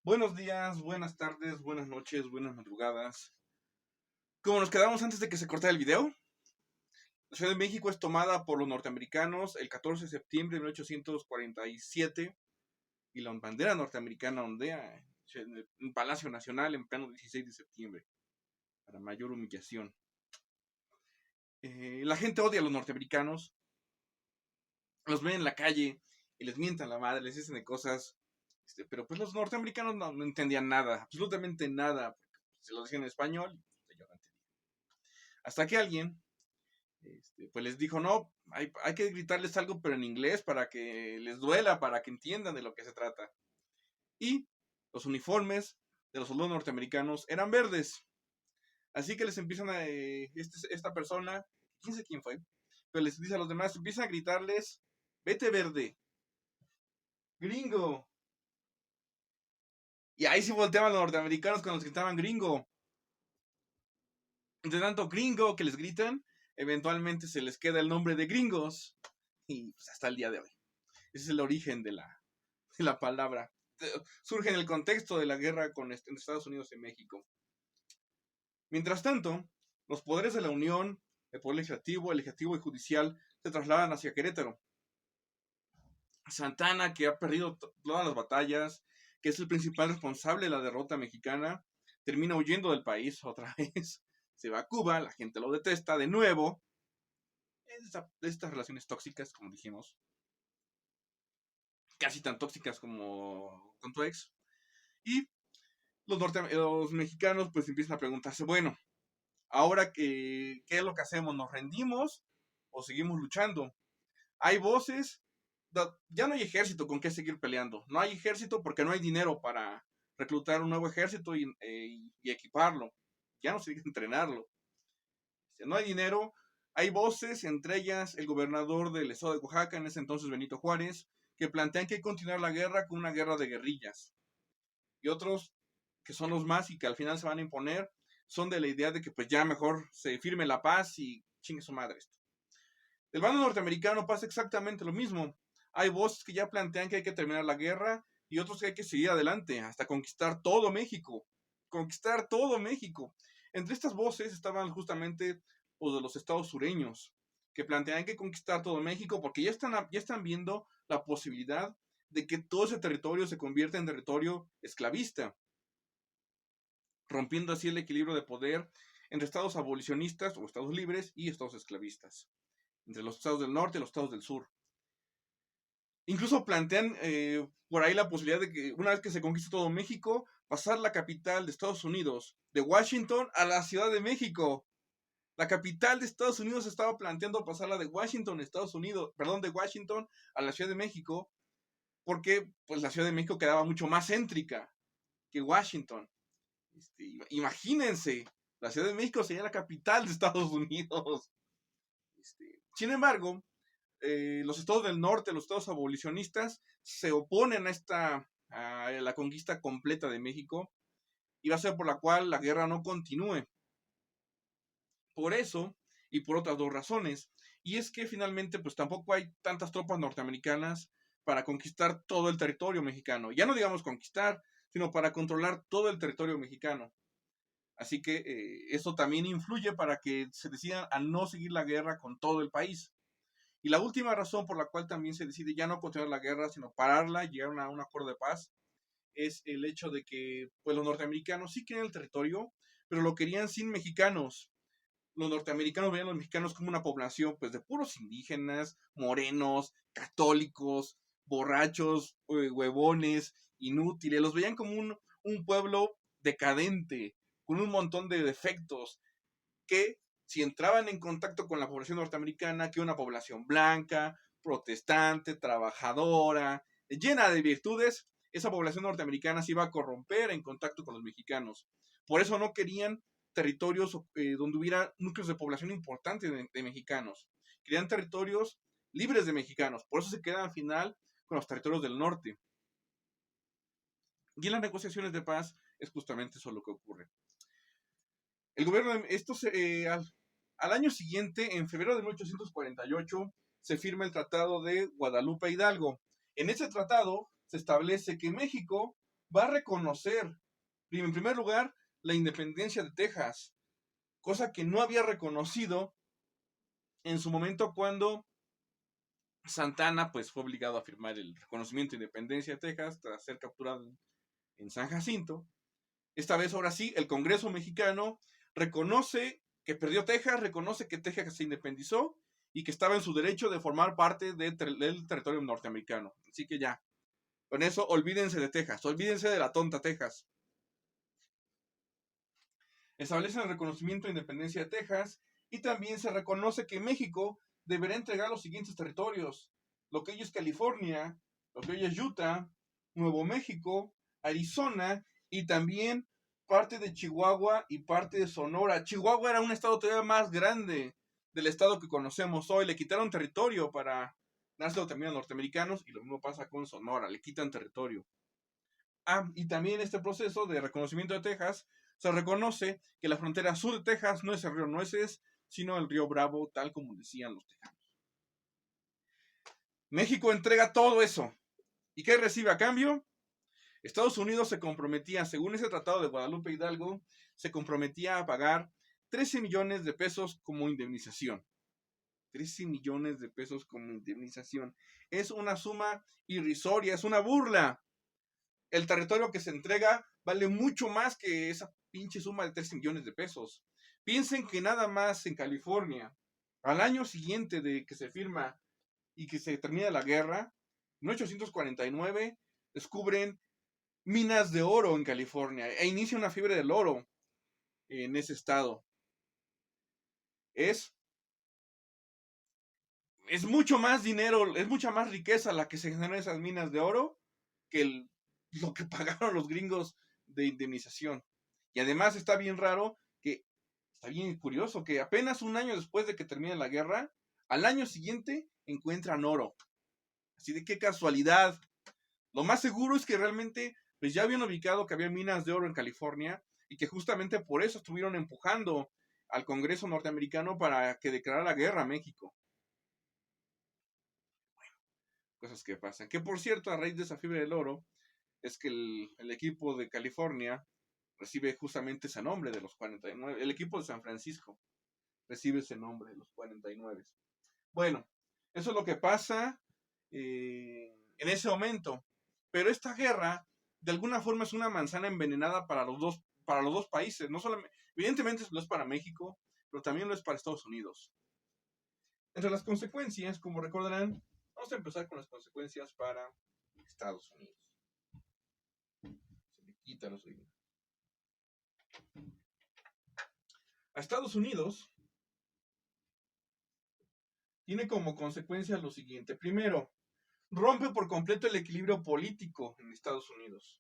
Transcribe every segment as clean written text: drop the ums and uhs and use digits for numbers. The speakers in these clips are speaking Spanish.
Buenos días, buenas tardes, buenas noches, buenas madrugadas. Como nos quedamos antes de que se cortara el video, la Ciudad de México es tomada por los norteamericanos el 14 de septiembre de 1847 y la bandera norteamericana ondea en el Palacio Nacional en pleno 16 de septiembre, para mayor humillación. La gente odia a los norteamericanos, los ven en la calle y les mientan la madre, les dicen de cosas, pero pues los norteamericanos no entendían nada, absolutamente nada, porque se lo decían en español y pues, yo no entendía. Hasta que alguien pues les dijo, no, hay que gritarles algo, pero en inglés, para que les duela, para que entiendan de lo que se trata. Y los uniformes de los soldados norteamericanos eran verdes. Así que les empiezan a, esta persona, quién sé quién fue, pero les dice a los demás, empiezan a gritarles, vete verde, gringo. Y ahí sí volteaban los norteamericanos cuando les gritaban gringo. De tanto gringo que les gritan, eventualmente se les queda el nombre de gringos. Y pues hasta el día de hoy. Ese es el origen de la palabra. Surge en el contexto de la guerra entre Estados Unidos y México. Mientras tanto, los poderes de la Unión, el poder legislativo y judicial, se trasladan hacia Querétaro. Santana, que ha perdido todas las batallas, que es el principal responsable de la derrota mexicana, termina huyendo del país otra vez. Se va a Cuba, la gente lo detesta de nuevo. Estas relaciones tóxicas, como dijimos, casi tan tóxicas como con tu ex. Y los mexicanos pues empiezan a preguntarse, bueno, ahora ¿qué es lo que hacemos? ¿Nos rendimos o seguimos luchando? Hay voces, ya no hay ejército con qué seguir peleando. No hay ejército porque no hay dinero para reclutar un nuevo ejército y equiparlo. Ya no se dice entrenarlo. No hay dinero. Hay voces, entre ellas el gobernador del estado de Oaxaca, en ese entonces Benito Juárez, que plantean que hay que continuar la guerra con una guerra de guerrillas. Y otros, que son los más y que al final se van a imponer, son de la idea de que pues ya mejor se firme la paz y chingue su madre esto. Del bando norteamericano pasa exactamente lo mismo. Hay voces que ya plantean que hay que terminar la guerra y otros que hay que seguir adelante hasta conquistar todo México. Conquistar todo México. Entre estas voces estaban justamente los de los estados sureños, que plantean que conquistar todo México porque ya están viendo la posibilidad de que todo ese territorio se convierta en territorio esclavista, rompiendo así el equilibrio de poder entre estados abolicionistas o estados libres y estados esclavistas, entre los estados del norte y los estados del sur. Incluso plantean por ahí la posibilidad de que una vez que se conquiste todo México, pasar la capital de Estados Unidos, de Washington, a la Ciudad de México. La capital de Estados Unidos estaba planteando pasarla de Washington, de Washington a la Ciudad de México, porque pues la Ciudad de México quedaba mucho más céntrica que Washington. Imagínense, la Ciudad de México sería la capital de Estados Unidos. Sin embargo, los estados del norte, los estados abolicionistas, se oponen a la conquista completa de México y va a ser por la cual la guerra no continúe. Por eso y por otras dos razones. Y es que finalmente pues tampoco hay tantas tropas norteamericanas para conquistar todo el territorio mexicano. Ya no digamos conquistar, sino para controlar todo el territorio mexicano. Así que eso también influye para que se decidan a no seguir la guerra con todo el país. Y la última razón por la cual también se decide ya no continuar la guerra, sino pararla y llegar a un acuerdo de paz, es el hecho de que pues, los norteamericanos sí querían el territorio, pero lo querían sin mexicanos. Los norteamericanos veían a los mexicanos como una población pues de puros indígenas, morenos, católicos, borrachos, huevones, inútiles. Los veían como un pueblo decadente, con un montón de defectos, que si entraban en contacto con la población norteamericana, que una población blanca, protestante, trabajadora, llena de virtudes, esa población norteamericana se iba a corromper en contacto con los mexicanos. Por eso no querían territorios donde hubiera núcleos de población importantes de mexicanos. Querían territorios libres de mexicanos. Por eso se quedan al final con los territorios del norte. Y en las negociaciones de paz es justamente eso lo que ocurre. El gobierno, al año siguiente, en febrero de 1848, se firma el Tratado de Guadalupe Hidalgo. En ese tratado se establece que México va a reconocer, en primer lugar, la independencia de Texas, cosa que no había reconocido en su momento cuando Santana pues fue obligado a firmar el reconocimiento de independencia de Texas tras ser capturado en San Jacinto. Esta vez, ahora sí, el Congreso mexicano reconoce que perdió Texas, reconoce que Texas se independizó y que estaba en su derecho de formar parte del territorio norteamericano. Así que ya, con eso olvídense de Texas, olvídense de la tonta Texas. Establecen el reconocimiento de independencia de Texas y también se reconoce que México deberá entregar los siguientes territorios: lo que hoy es California, lo que hoy es Utah, Nuevo México, Arizona y también parte de Chihuahua y parte de Sonora. Chihuahua era un estado todavía más grande del estado que conocemos hoy. Le quitaron territorio para dárselo también a norteamericanos y lo mismo pasa con Sonora, le quitan territorio. Y también este proceso de reconocimiento de Texas se reconoce que la frontera sur de Texas no es el río Nueces, sino el río Bravo, tal como decían los tejanos. México entrega todo eso. ¿Y qué recibe a cambio? Estados Unidos se comprometía, según ese tratado de Guadalupe Hidalgo, se comprometía a pagar 13 millones de pesos como indemnización. 13 millones de pesos como indemnización. Es una suma irrisoria, es una burla. El territorio que se entrega vale mucho más que esa pinche suma de 13 millones de pesos. Piensen que nada más en California, al año siguiente de que se firma y que se termina la guerra, en 1849 descubren minas de oro en California e inicia una fiebre del oro en ese estado. Es mucho más dinero, es mucha más riqueza la que se genera en esas minas de oro que lo que pagaron los gringos de indemnización. Y además está bien raro que, está bien curioso, que apenas un año después de que termine la guerra, al año siguiente encuentran oro. Así de qué casualidad. Lo más seguro es que realmente pues ya habían ubicado que había minas de oro en California y que justamente por eso estuvieron empujando al Congreso norteamericano para que declarara guerra a México. Bueno, cosas que pasan. Que por cierto, a raíz de esa fiebre del oro, es que el equipo de California recibe justamente ese nombre de los 49. El equipo de San Francisco recibe ese nombre de los 49. Bueno, eso es lo que pasa en ese momento. Pero esta guerra, de alguna forma, es una manzana envenenada para los dos países. No solamente, evidentemente lo es para México, pero también lo es para Estados Unidos. Entre las consecuencias, como recordarán, vamos a empezar con las consecuencias para Estados Unidos. Se le quita los oídos. A Estados Unidos tiene como consecuencia lo siguiente. Primero, rompe por completo el equilibrio político en Estados Unidos.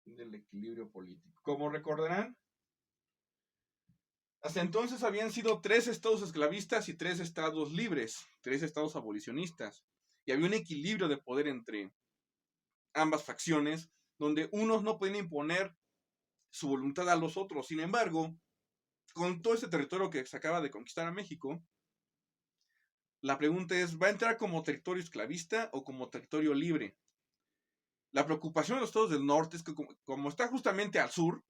Del equilibrio político. Como recordarán, hasta entonces habían sido 3 estados esclavistas y 3 estados libres, 3 estados abolicionistas. Y había un equilibrio de poder entre ambas facciones, donde unos no podían imponer su voluntad a los otros. Sin embargo, con todo ese territorio que se acaba de conquistar a México, la pregunta es, ¿va a entrar como territorio esclavista o como territorio libre? La preocupación de los estados del norte es que como está justamente al sur,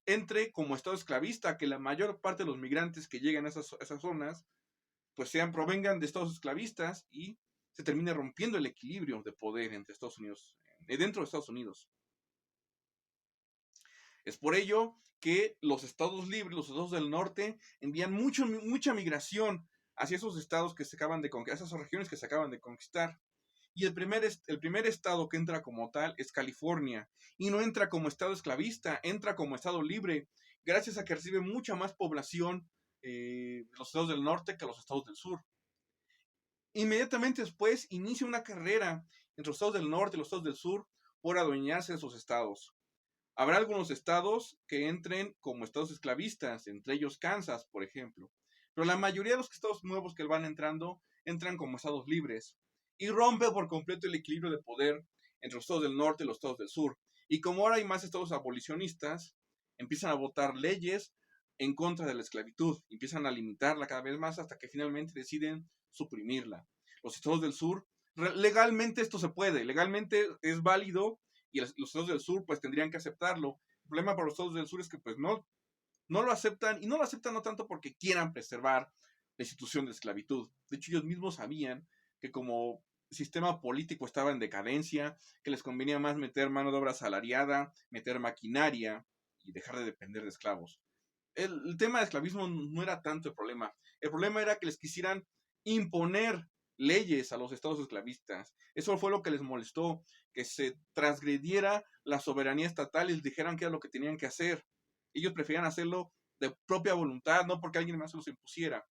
entre como estado esclavista, que la mayor parte de los migrantes que llegan a esas zonas, pues provengan de estados esclavistas y se termine rompiendo el equilibrio de poder entre Estados Unidos, dentro de Estados Unidos. Es por ello que los estados libres, los estados del norte, envían mucha migración hacia esos estados que se acaban de conquistar, esas regiones que se acaban de conquistar. Y el primer estado que entra como tal es California. Y no entra como estado esclavista, entra como estado libre, gracias a que recibe mucha más población los estados del norte que los estados del sur. Inmediatamente después inicia una carrera entre los estados del norte y los estados del sur por adueñarse de esos estados. Habrá algunos estados que entren como estados esclavistas, entre ellos Kansas, por ejemplo. Pero la mayoría de los estados nuevos que van entrando, entran como estados libres. Y rompe por completo el equilibrio de poder entre los estados del norte y los estados del sur. Y como ahora hay más estados abolicionistas, empiezan a votar leyes en contra de la esclavitud. Empiezan a limitarla cada vez más hasta que finalmente deciden suprimirla. los estados del sur, legalmente esto se puede, legalmente es válido y los estados del sur pues tendrían que aceptarlo. El problema para los estados del sur es que pues no lo aceptan, y no lo aceptan no tanto porque quieran preservar la institución de esclavitud. De hecho, ellos mismos sabían que como sistema político estaba en decadencia, que les convenía más meter mano de obra asalariada, meter maquinaria y dejar de depender de esclavos. El tema de esclavismo no era tanto el problema era que les quisieran imponer leyes a los estados esclavistas. Eso fue lo que les molestó, que se transgrediera la soberanía estatal y les dijeran qué era lo que tenían que hacer. Ellos preferían hacerlo de propia voluntad, no porque alguien más se los impusiera.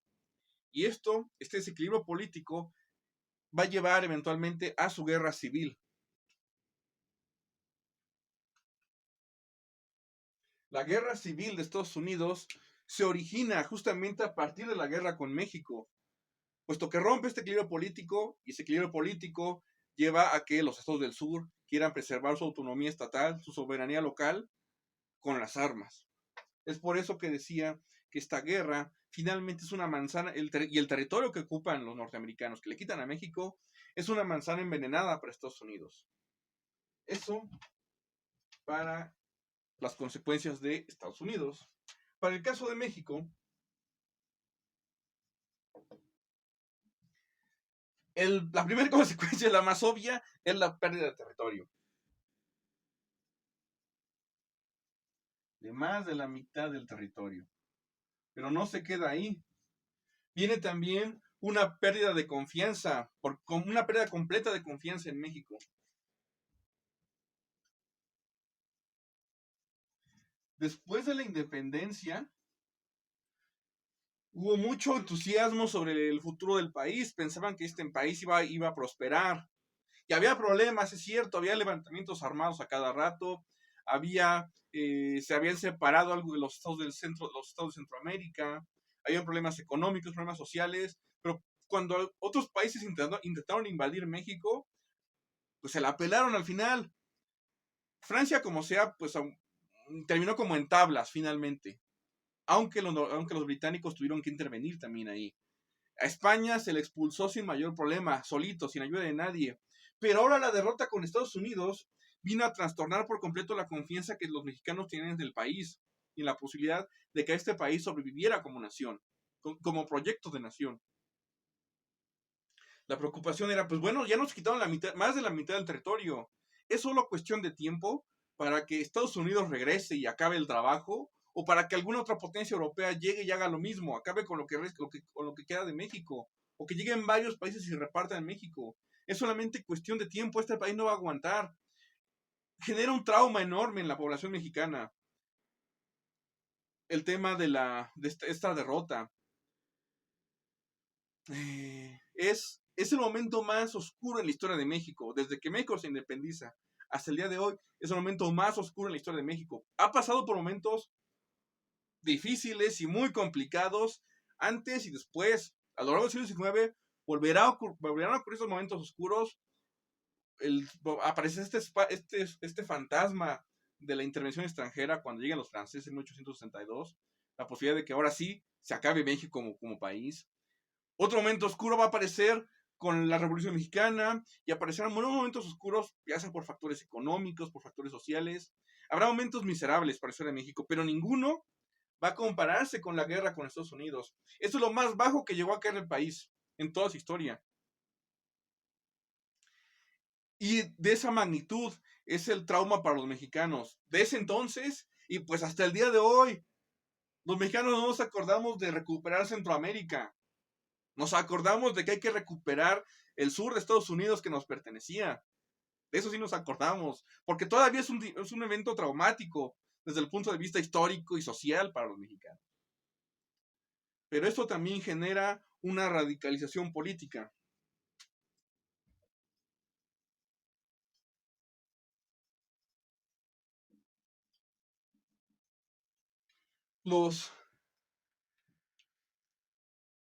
Y este desequilibrio político, va a llevar eventualmente a su guerra civil. La guerra civil de Estados Unidos se origina justamente a partir de la guerra con México, puesto que rompe este equilibrio político, y ese equilibrio político lleva a que los estados del sur quieran preservar su autonomía estatal, su soberanía local, con las armas. Es por eso que decía que esta guerra finalmente es una manzana, y el territorio que ocupan los norteamericanos, que le quitan a México, es una manzana envenenada para Estados Unidos. Eso para las consecuencias de Estados Unidos. Para el caso de México, la primera consecuencia, la más obvia, es la pérdida de territorio. De más de la mitad del territorio. Pero no se queda ahí. Viene también una pérdida de confianza, una pérdida completa de confianza en México. Después de la independencia, hubo mucho entusiasmo sobre el futuro del país. Pensaban que este país iba a prosperar. Y había problemas, es cierto, había levantamientos armados a cada rato, se habían separado algo de los estados del centro, los estados de Centroamérica, había problemas económicos, problemas sociales, pero cuando otros países intentaron invadir México, pues se la pelaron al final. Francia, como sea, pues terminó como en tablas finalmente, aunque los británicos tuvieron que intervenir también ahí. A España se le expulsó sin mayor problema, solito, sin ayuda de nadie. Pero ahora la derrota con Estados Unidos vino a trastornar por completo la confianza que los mexicanos tienen en el país y en la posibilidad de que este país sobreviviera como nación, como proyecto de nación. La preocupación era, pues bueno, ya nos quitaron más de la mitad del territorio. Es solo cuestión de tiempo para que Estados Unidos regrese y acabe el trabajo, o para que alguna otra potencia europea llegue y haga lo mismo, acabe con con lo que queda de México, o que lleguen varios países y repartan México. Es solamente cuestión de tiempo, este país no va a aguantar. Genera un trauma enorme en la población mexicana el tema de esta derrota. Es el momento más oscuro en la historia de México. Desde que México se independiza hasta el día de hoy, es el momento más oscuro en la historia de México. Ha pasado por momentos difíciles y muy complicados antes y después. A lo largo del siglo XIX volverán a ocurrir esos momentos oscuros. Aparece este fantasma de la intervención extranjera cuando llegan los franceses en 1862. La posibilidad de que ahora sí se acabe México como país. Otro momento oscuro va a aparecer con la Revolución Mexicana, y aparecerán muchos momentos oscuros, ya sea por factores económicos, por factores sociales. Habrá momentos miserables para la historia de México, pero ninguno va a compararse con la guerra con Estados Unidos. Eso es lo más bajo que llegó a caer el país en toda su historia. Y de esa magnitud es el trauma para los mexicanos. De ese entonces y pues hasta el día de hoy, los mexicanos no nos acordamos de recuperar Centroamérica. Nos acordamos de que hay que recuperar el sur de Estados Unidos que nos pertenecía. De eso sí nos acordamos, porque todavía es un evento traumático desde el punto de vista histórico y social para los mexicanos. Pero esto también genera una radicalización política. Los,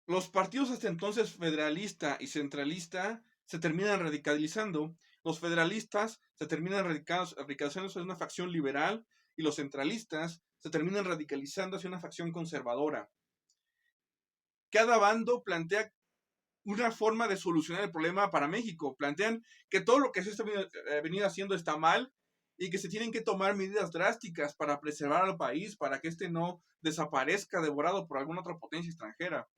los partidos hasta entonces federalista y centralista se terminan radicalizando. Los federalistas se terminan radicalizando hacia una facción liberal, y los centralistas se terminan radicalizando hacia una facción conservadora. Cada bando plantea una forma de solucionar el problema para México. Plantean que todo lo que se está venido haciendo está mal y que se tienen que tomar medidas drásticas para preservar al país, para que este no desaparezca devorado por alguna otra potencia extranjera.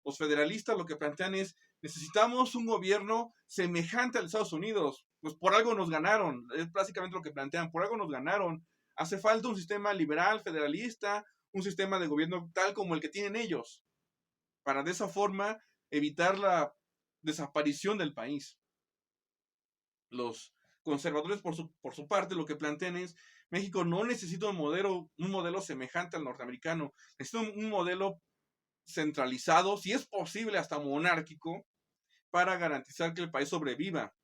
Los federalistas lo que plantean es, necesitamos un gobierno semejante al de Estados Unidos, pues por algo nos ganaron, es básicamente lo que plantean, por algo nos ganaron. Hace falta un sistema liberal, federalista, un sistema de gobierno tal como el que tienen ellos, para de esa forma evitar la desaparición del país. Los conservadores, por su parte, lo que plantean es, México no necesita un modelo semejante al norteamericano, necesita un modelo centralizado, si es posible hasta monárquico, para garantizar que el país sobreviva.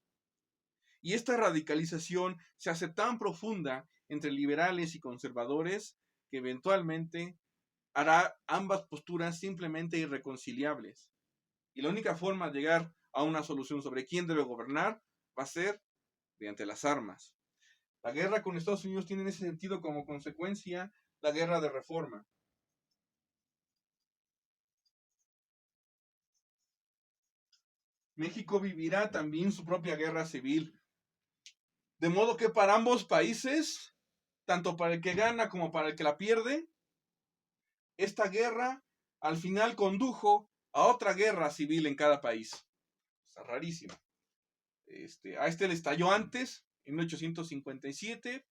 Y esta radicalización se hace tan profunda entre liberales y conservadores que eventualmente hará ambas posturas simplemente irreconciliables. Y la única forma de llegar a una solución sobre quién debe gobernar va a ser mediante las armas. La guerra con Estados Unidos tiene en ese sentido como consecuencia la guerra de reforma. México vivirá también su propia guerra civil. De modo que para ambos países, tanto para el que gana como para el que la pierde, esta guerra al final condujo a otra guerra civil en cada país. Está rarísimo. A este le estalló antes, en 1857,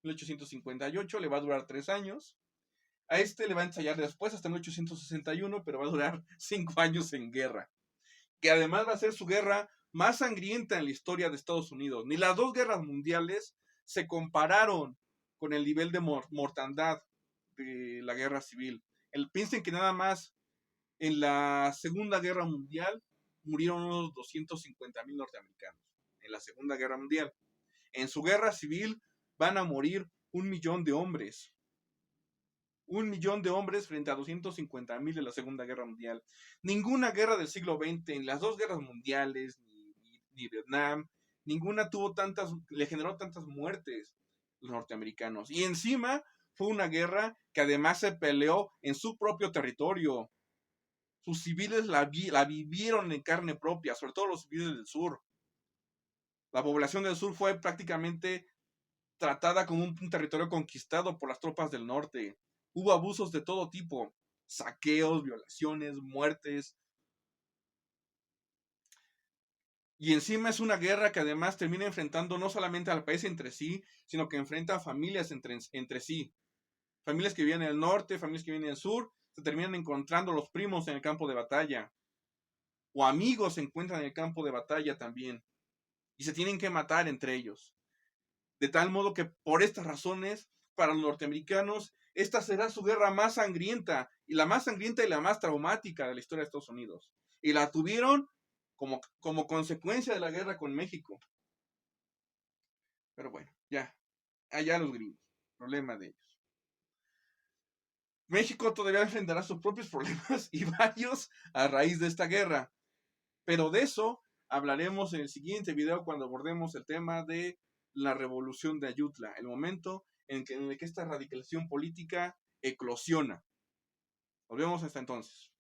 1858, le va a durar 3 años. A este le va a ensayar después, hasta 1861, pero va a durar 5 años en guerra. Que además va a ser su guerra más sangrienta en la historia de Estados Unidos. Ni las dos guerras mundiales se compararon con el nivel de mortandad de la guerra civil. Piensen que nada más en la Segunda Guerra Mundial murieron unos 250,000 norteamericanos. En la Segunda Guerra Mundial. En su guerra civil van a morir 1,000,000 de hombres. 1,000,000 de hombres frente a 250,000 de la Segunda Guerra Mundial. Ninguna guerra del siglo XX, en las dos guerras mundiales, ni Vietnam, ninguna le generó tantas muertes los norteamericanos. Y encima fue una guerra que además se peleó en su propio territorio. Sus civiles la vivieron en carne propia, sobre todo los civiles del sur. La población del sur fue prácticamente tratada como un territorio conquistado por las tropas del norte. Hubo abusos de todo tipo, saqueos, violaciones, muertes. Y encima es una guerra que además termina enfrentando no solamente al país entre sí, sino que enfrenta a familias entre sí. Familias que viven en el norte, familias que viven en el sur, se terminan encontrando los primos en el campo de batalla. O amigos se encuentran en el campo de batalla también. Y se tienen que matar entre ellos. De tal modo que por estas razones, para los norteamericanos, esta será su guerra más sangrienta, y la más sangrienta y la más traumática de la historia de Estados Unidos. Y la tuvieron como consecuencia de la guerra con México. Pero bueno, ya, allá los gringos, problema de ellos. México todavía enfrentará sus propios problemas y varios a raíz de esta guerra. Pero de eso hablaremos en el siguiente video cuando abordemos el tema de la revolución de Ayutla, el momento en el que esta radicalización política eclosiona. Nos vemos hasta entonces.